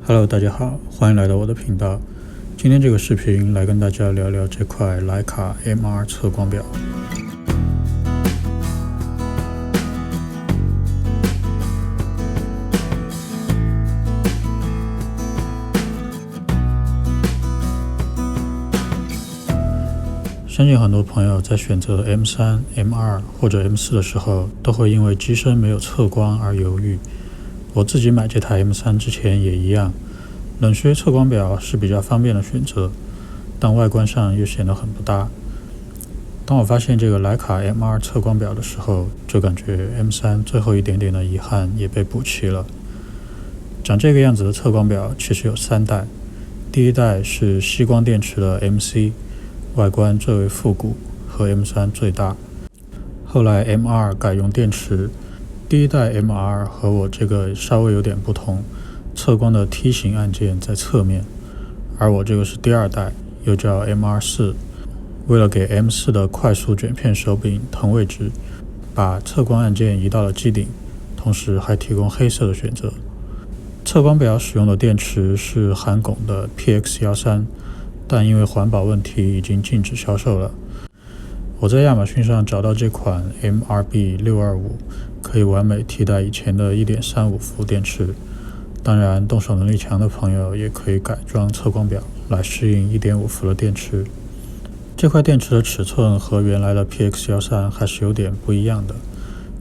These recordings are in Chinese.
Hello， 大家好，欢迎来到我的频道。今天这个视频来跟大家聊聊这块徕卡 MR 测光表。相信很多朋友在选择 M3、M2 或者 M4 的时候，都会因为机身没有测光而犹豫。我自己买这台 M3 之前也一样，冷靴测光表是比较方便的选择，但外观上又显得很不搭。当我发现这个徕卡 MR 测光表的时候，就感觉 M3 最后一点点的遗憾也被补齐了。长这个样子的测光表其实有3代，第一代是吸光电池的 MC， 外观最为复古，和 M3 最大。后来 M2 改用电池，第一代 MR 和我这个稍微有点不同，测光的梯形按键在侧面，而我这个是第2代，又叫 MR4。为了给 M4 的快速卷片手柄腾位置，把测光按键移到了机顶，同时还提供黑色的选择。测光表使用的电池是含汞的 PX13， 但因为环保问题已经禁止销售了。我在亚马逊上找到这款 MRB625， 可以完美替代以前的 1.35 伏电池。当然，动手能力强的朋友也可以改装测光表来适应 1.5 伏的电池。这块电池的尺寸和原来的 PX13 还是有点不一样的，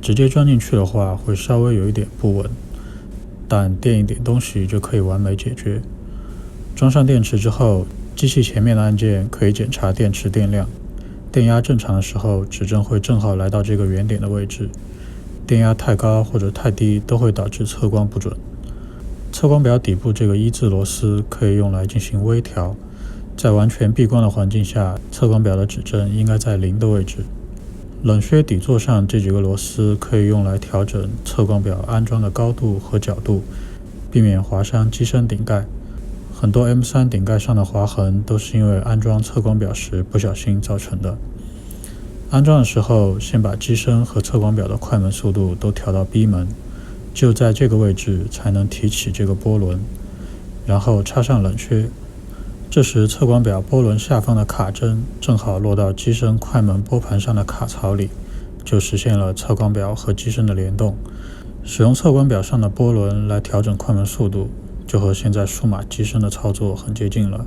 直接装进去的话会稍微有一点不稳，但垫一点东西就可以完美解决。装上电池之后，机器前面的按键可以检查电池电量，电压正常的时候，指针会正好来到这个原点的位置，电压太高或者太低都会导致测光不准。测光表底部这个1字螺丝可以用来进行微调，在完全闭光的环境下，测光表的指针应该在0的位置。冷靴底座上这几个螺丝可以用来调整测光表安装的高度和角度，避免划伤机身顶盖。很多 M3 顶盖上的划痕都是因为安装测光表时不小心造成的。安装的时候，先把机身和测光表的快门速度都调到 B 门，就在这个位置才能提起这个波轮，然后插上冷靴。这时测光表波轮下方的卡针正好落到机身快门拨盘上的卡槽里，就实现了测光表和机身的联动。使用测光表上的波轮来调整快门速度，就和现在数码机身的操作很接近了。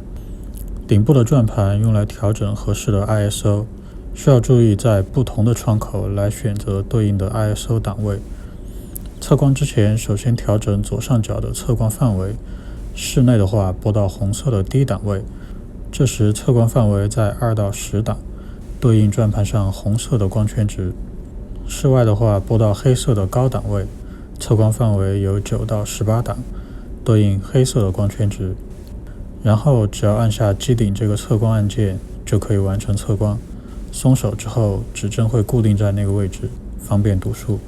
顶部的转盘用来调整合适的 ISO， 需要注意在不同的窗口来选择对应的 ISO 档位。测光之前，首先调整左上角的测光范围，室内的话拨到红色的低档位，这时测光范围在2到10档，对应转盘上红色的光圈值。室外的话拨到黑色的高档位，测光范围有9到18档，对应黑色的光圈值。然后只要按下机顶这个测光按键就可以完成测光，松手之后指针会固定在那个位置，方便读数。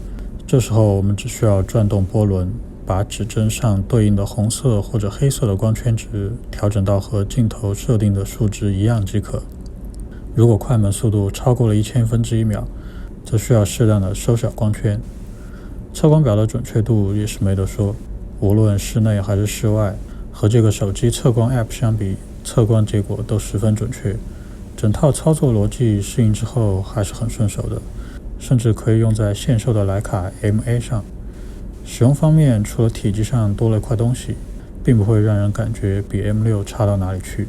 这时候我们只需要转动波轮，把指针上对应的红色或者黑色的光圈值调整到和镜头设定的数值一样即可。如果快门速度超过了1000分之一秒，则需要适当的收小光圈。测光表的准确度也是没得说，无论室内还是室外，和这个手机测光 App 相比，测光结果都十分准确。整套操作逻辑适应之后还是很顺手的，甚至可以用在现售的徕卡 MA 上。使用方面，除了体积上多了一块东西，并不会让人感觉比 M6 差到哪里去。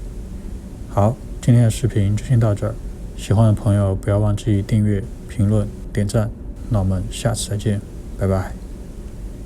好，今天的视频就先到这儿，喜欢的朋友不要忘记订阅、评论、点赞，那我们下次再见，拜拜。